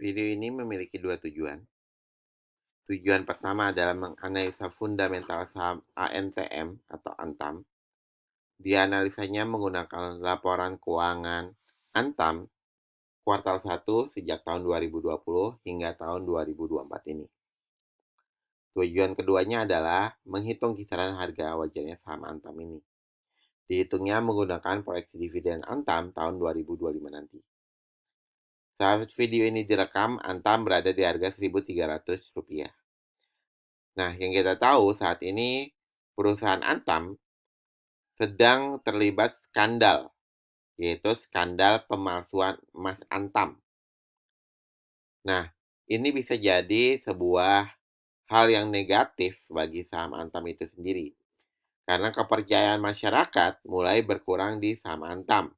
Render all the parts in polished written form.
Video ini memiliki dua tujuan. Tujuan pertama adalah menganalisa fundamental saham ANTM atau Antam. Dianalisanya menggunakan laporan keuangan Antam kuartal 1 sejak tahun 2020 hingga tahun 2024 ini. Tujuan keduanya adalah menghitung kisaran harga wajarnya saham Antam ini. Dihitungnya menggunakan proyeksi dividen Antam tahun 2025 nanti. Saat video ini direkam, Antam berada di harga Rp1.300. Nah, yang kita tahu saat ini perusahaan Antam sedang terlibat skandal, yaitu skandal pemalsuan emas Antam. Nah, ini bisa jadi sebuah hal yang negatif bagi saham Antam itu sendiri, karena kepercayaan masyarakat mulai berkurang di saham Antam.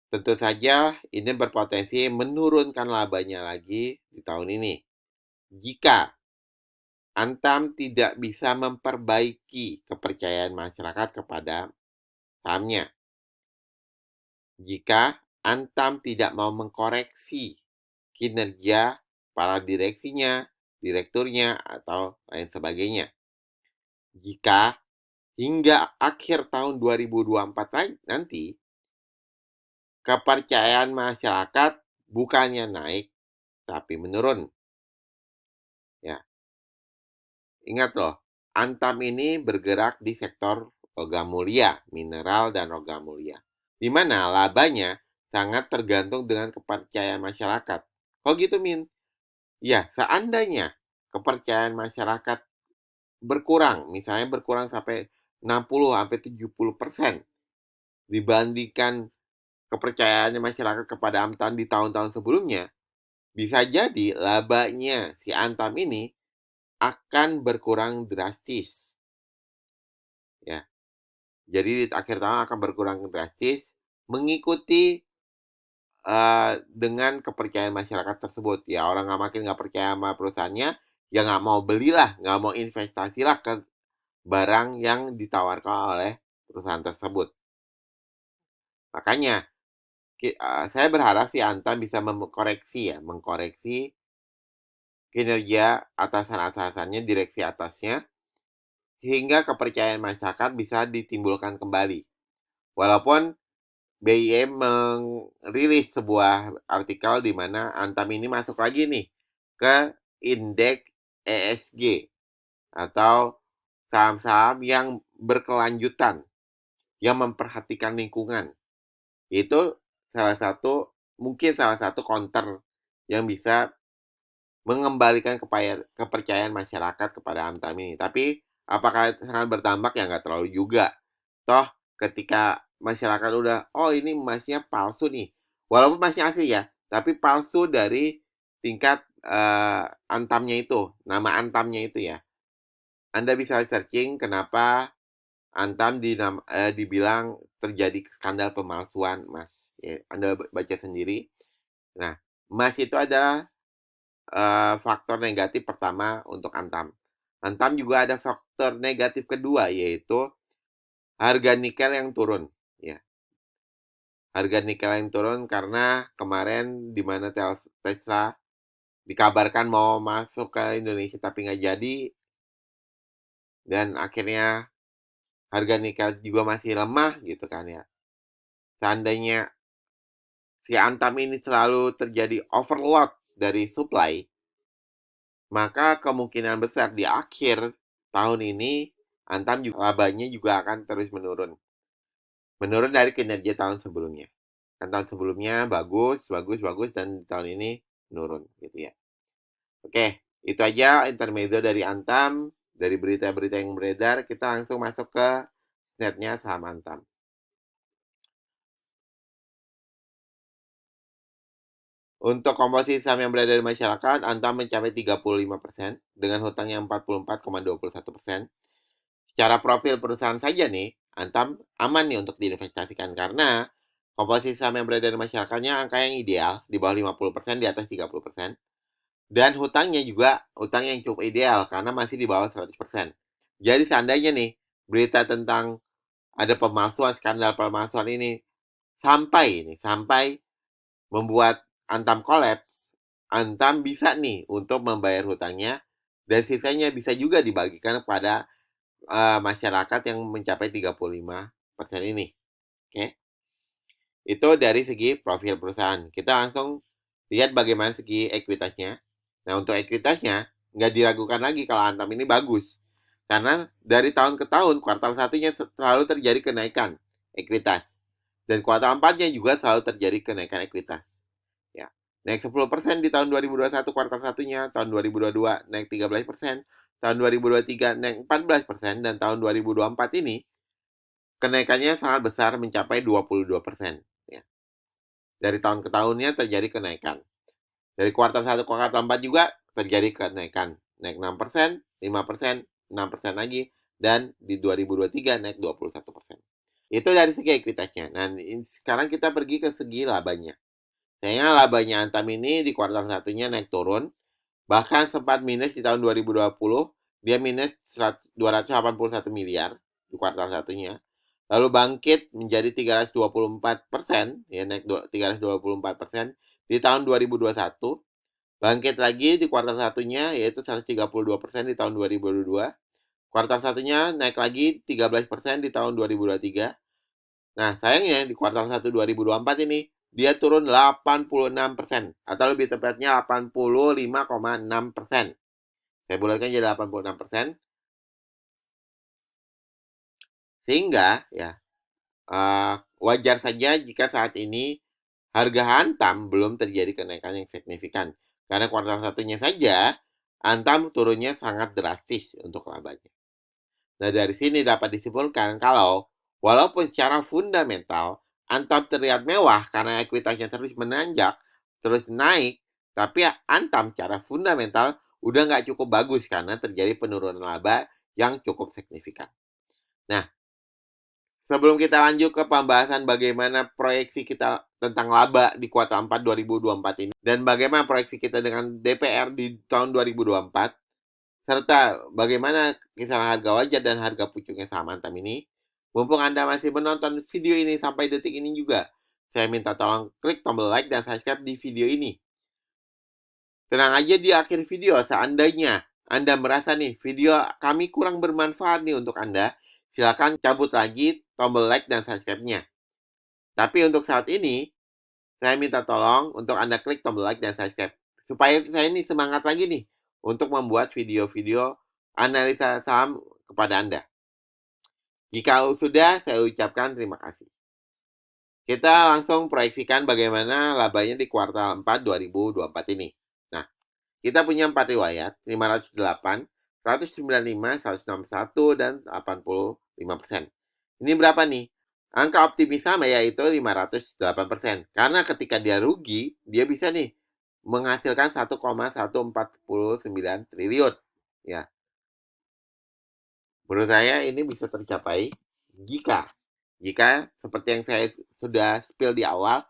Tentu saja ini berpotensi menurunkan labanya lagi di tahun ini. Jika Antam tidak bisa memperbaiki kepercayaan masyarakat kepada sahamnya. Jika Antam tidak mau mengkoreksi kinerja para direksinya, direkturnya, atau lain sebagainya. Jika hingga akhir tahun 2024 nanti, kepercayaan masyarakat bukannya naik, tapi menurun. Ya. Ingat loh, Antam ini bergerak di sektor logam mulia, mineral dan logam mulia, di mana labanya sangat tergantung dengan kepercayaan masyarakat. Kok gitu, Min? Ya, seandainya kepercayaan masyarakat berkurang, misalnya berkurang sampai 60-70% dibandingkan kepercayaannya masyarakat kepada Antam di tahun-tahun sebelumnya, bisa jadi labanya si Antam ini akan berkurang drastis. Ya. Jadi di akhir tahun akan berkurang drastis mengikuti dengan kepercayaan masyarakat tersebut. Ya, orang makin nggak percaya sama perusahaannya, ya nggak mau belilah, nggak mau investasilah ke barang yang ditawarkan oleh perusahaan tersebut. Makanya saya berharap si Antam bisa mengkoreksi kinerja atasan-atasannya, direksi atasnya, sehingga kepercayaan masyarakat bisa ditimbulkan kembali. Walaupun BIM merilis sebuah artikel di mana Antam ini masuk lagi nih ke indeks ESG atau saham-saham yang berkelanjutan, yang memperhatikan lingkungan. Itu mungkin salah satu counter yang bisa mengembalikan kepercayaan masyarakat kepada Antam ini. Tapi apakah sangat berdampak? Ya nggak terlalu juga. Toh ketika masyarakat udah, oh ini emasnya palsu nih. Walaupun emasnya asli ya, tapi palsu dari tingkat Antamnya itu, nama Antamnya itu ya. Anda bisa searching kenapa Antam dibilang terjadi skandal pemalsuan emas. Ya, Anda baca sendiri. Nah, emas itu adalah faktor negatif pertama untuk Antam. Antam juga ada faktor negatif kedua, yaitu harga nikel yang turun. Ya. Harga nikel yang turun karena kemarin di mana Tesla dikabarkan mau masuk ke Indonesia tapi nggak jadi, dan akhirnya harga nikel juga masih lemah gitu kan ya. Seandainya si Antam ini selalu terjadi overload dari supply, maka kemungkinan besar di akhir tahun ini Antam juga labanya juga akan terus menurun. Menurun dari kinerja tahun sebelumnya. Kan tahun sebelumnya bagus, dan tahun ini menurun gitu ya. Oke, itu aja intermezzo dari Antam, dari berita-berita yang beredar. Kita langsung masuk ke snapnya saham Antam. Untuk komposisi saham yang berada di masyarakat, Antam mencapai 35% dengan hutangnya 44,21%. Secara profil perusahaan saja nih, Antam aman nih untuk diinvestasikan karena komposisi saham yang berada di masyarakatnya angka yang ideal, di bawah 50%, di atas 30%. Dan hutangnya juga hutang yang cukup ideal karena masih di bawah 100%. Jadi seandainya nih berita tentang ada skandal pemalsuan ini sampai membuat Antam kolaps, Antam bisa nih untuk membayar hutangnya, dan sisanya bisa juga dibagikan kepada masyarakat yang mencapai 35% ini. Oke. Itu dari segi profil perusahaan. Kita langsung lihat bagaimana segi ekuitasnya. Nah, untuk ekuitasnya, nggak diragukan lagi kalau Antam ini bagus. Karena dari tahun ke tahun, kuartal satunya selalu terjadi kenaikan ekuitas. Dan kuartal 4-nya juga selalu terjadi kenaikan ekuitas. Ya. Naik 10% di tahun 2021 kuartal satunya, tahun 2022 naik 13%, tahun 2023 naik 14%, dan tahun 2024 ini kenaikannya sangat besar mencapai 22%. Ya. Dari tahun ke tahunnya terjadi kenaikan. Dari kuartal 1 ke kuartal 4 juga terjadi kenaikan. Naik 6%, 5%, 6% lagi, dan di 2023 naik 21%. Itu dari segi ekuitasnya. Nah, sekarang kita pergi ke segi labanya. Sayangnya labanya Antam ini di kuartal satunya naik turun. Bahkan sempat minus di tahun 2020. Dia minus 281 miliar di kuartal satunya. Lalu bangkit menjadi 324%, ya naik 324% di tahun 2021. Bangkit lagi di kuartal satunya yaitu 132% di tahun 2022. Kuartal satunya naik lagi 13% di tahun 2023. Nah, sayangnya di kuartal 1 2024 ini dia turun 86%, atau lebih tepatnya 85,6%. Saya bulatkan jadi 86%. Sehingga ya wajar saja jika saat ini harga Antam belum terjadi kenaikan yang signifikan. Karena kuartal satunya saja Antam turunnya sangat drastis untuk labanya. Nah, dari sini dapat disimpulkan kalau walaupun secara fundamental Antam terlihat mewah karena ekuitasnya terus menanjak, terus naik, tapi Antam secara fundamental udah nggak cukup bagus karena terjadi penurunan laba yang cukup signifikan. Nah, sebelum kita lanjut ke pembahasan bagaimana proyeksi kita tentang laba di kuartal 4 2024 ini, dan bagaimana proyeksi kita dengan DPR di tahun 2024, serta bagaimana kisaran harga wajar dan harga pucuknya saham Antam ini, mumpung Anda masih menonton video ini sampai detik ini juga, saya minta tolong klik tombol like dan subscribe di video ini. Tenang aja di akhir video, seandainya Anda merasa nih video kami kurang bermanfaat nih untuk Anda, silakan cabut lagi tombol like dan subscribe-nya. Tapi untuk saat ini, saya minta tolong untuk Anda klik tombol like dan subscribe. Supaya saya ini semangat lagi nih untuk membuat video-video analisa saham kepada Anda. Jika sudah, saya ucapkan terima kasih. Kita langsung proyeksikan bagaimana labanya di kuartal 4 2024 ini. Nah, kita punya 4 riwayat, 508, 195, 161, dan 85%. Ini berapa nih? Angka optimis sama yaitu 508%. Karena ketika dia rugi, dia bisa nih menghasilkan 1,149 triliun. Ya. Menurut saya ini bisa tercapai jika seperti yang saya sudah spill di awal,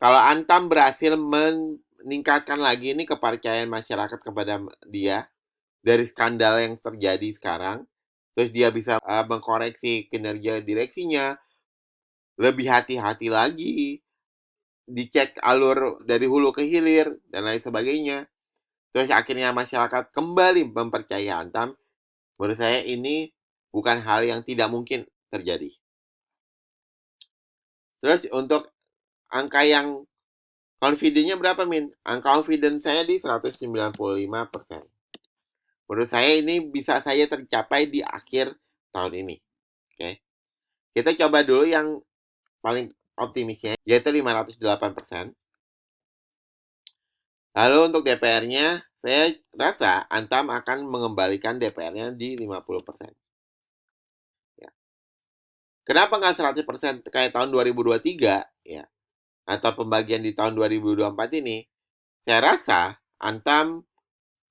kalau Antam berhasil meningkatkan lagi ini kepercayaan masyarakat kepada dia dari skandal yang terjadi sekarang, terus dia bisa mengkoreksi kinerja direksinya, lebih hati-hati lagi, dicek alur dari hulu ke hilir, dan lain sebagainya. Terus akhirnya masyarakat kembali mempercayai Antam. Menurut saya ini bukan hal yang tidak mungkin terjadi. Terus untuk angka yang confidence-nya berapa, Min? Angka confidence saya di 195%. Menurut saya ini bisa saja tercapai di akhir tahun ini. Oke. Kita coba dulu yang paling optimisnya, yaitu 508%. Lalu untuk DPR-nya, saya rasa Antam akan mengembalikan DPR-nya di 50%. Ya. Kenapa nggak 100% kayak tahun 2023? Ya. Atau pembagian di tahun 2024 ini? Saya rasa Antam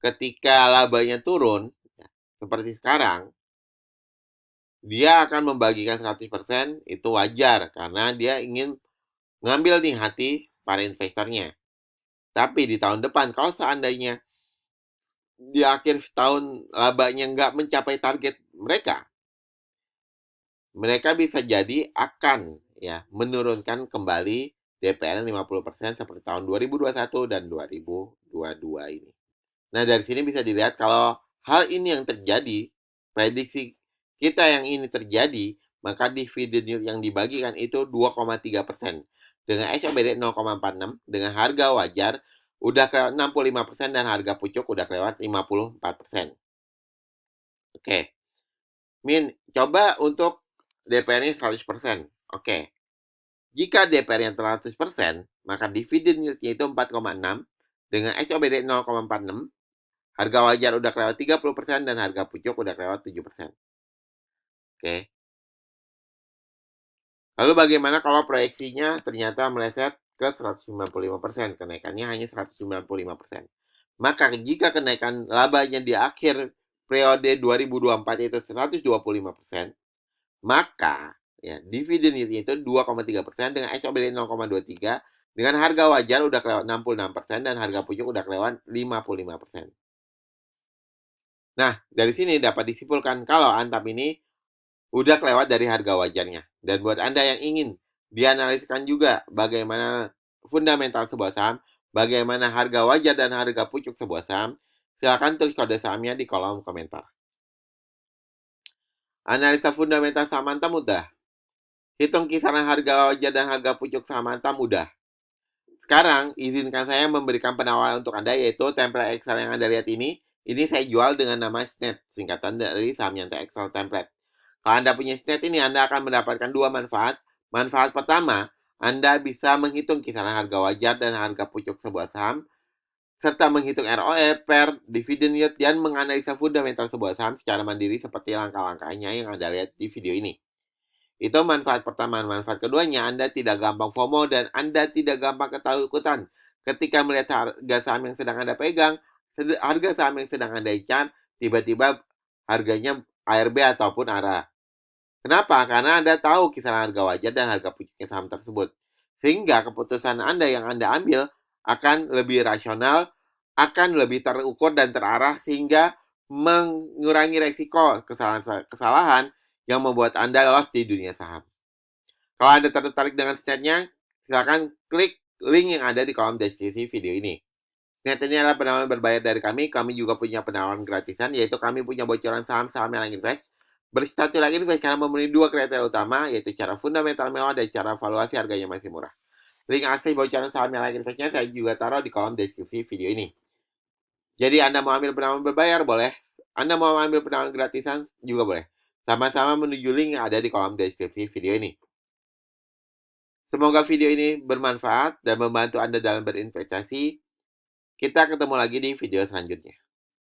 ketika labanya turun, ya, seperti sekarang, dia akan membagikan 100%, itu wajar karena dia ingin ngambil nih hati para investornya. Tapi di tahun depan, kalau seandainya di akhir tahun labanya nggak mencapai target mereka, mereka bisa jadi akan ya menurunkan kembali DPR 50% seperti tahun 2021 dan 2022 ini. Nah, dari sini bisa dilihat kalau hal ini yang terjadi, prediksi kita yang ini terjadi, maka dividen yield yang dibagikan itu 2,3%. Dengan SOBD 0,46, dengan harga wajar udah kelewat 65% dan harga pucuk udah kelewat 54%. Oke. Min, coba untuk DPR-nya 100%. Oke. Jika DPR yang 100%, maka dividen yield-nya itu 4,6 dengan SOBD 0,46. Harga wajar udah kelewat 30% dan harga pucuk udah kelewat 7%. Oke. Lalu bagaimana kalau proyeksinya ternyata meleset ke 195%, kenaikannya hanya 195%. Maka jika kenaikan labanya di akhir periode 2024 itu 125%, maka ya dividen itu 2,3% dengan SOBD 0,23 dengan harga wajar udah kelewat 66% dan harga pucuk udah kelewat 55%. Nah, dari sini dapat disimpulkan kalau Antap ini udah kelewat dari harga wajarnya. Dan buat Anda yang ingin dianaliskan juga bagaimana fundamental sebuah saham, bagaimana harga wajar dan harga pucuk sebuah saham, silakan tulis kode sahamnya di kolom komentar. Analisa fundamental saham Antam mudah. Hitung kisaran harga wajar dan harga pucuk saham Antam mudah. Sekarang, izinkan saya memberikan penawaran untuk Anda, yaitu template Excel yang Anda lihat ini. Ini saya jual dengan nama SNET, singkatan dari saham nyantai Excel template. Kalau Anda punya SNET ini, Anda akan mendapatkan dua manfaat. Manfaat pertama, Anda bisa menghitung kisaran harga wajar dan harga pucuk sebuah saham, serta menghitung ROE, PER, dividen yield, dan menganalisa fundamental sebuah saham secara mandiri seperti langkah-langkahnya yang Anda lihat di video ini. Itu manfaat pertama. Manfaat keduanya, Anda tidak gampang FOMO dan Anda tidak gampang ketakutan ketika melihat harga saham yang sedang Anda pegang, harga saham yang sedang Anda incar, tiba-tiba harganya ARB ataupun ARA. Kenapa? Karena Anda tahu kisaran harga wajar dan harga pucuknya saham tersebut. Sehingga keputusan Anda yang Anda ambil akan lebih rasional, akan lebih terukur dan terarah sehingga mengurangi resiko kesalahan yang membuat Anda lolos di dunia saham. Kalau Anda tertarik dengan SNET-nya, silakan klik link yang ada di kolom deskripsi video ini. SNET ini adalah penawaran berbayar dari kami. Kami juga punya penawaran gratisan, yaitu kami punya bocoran saham-saham yang invest. Bersatu lagi invest karena memenuhi dua kriteria utama, yaitu cara fundamental mewah dan cara valuasi harganya masih murah. Link akses bocoran saham yang investnya saya juga taruh di kolom deskripsi video ini. Jadi Anda mau ambil penawaran berbayar, boleh. Anda mau ambil penawaran gratisan, juga boleh. Sama-sama menuju link yang ada di kolom deskripsi video ini. Semoga video ini bermanfaat dan membantu Anda dalam berinvestasi. Kita ketemu lagi di video selanjutnya.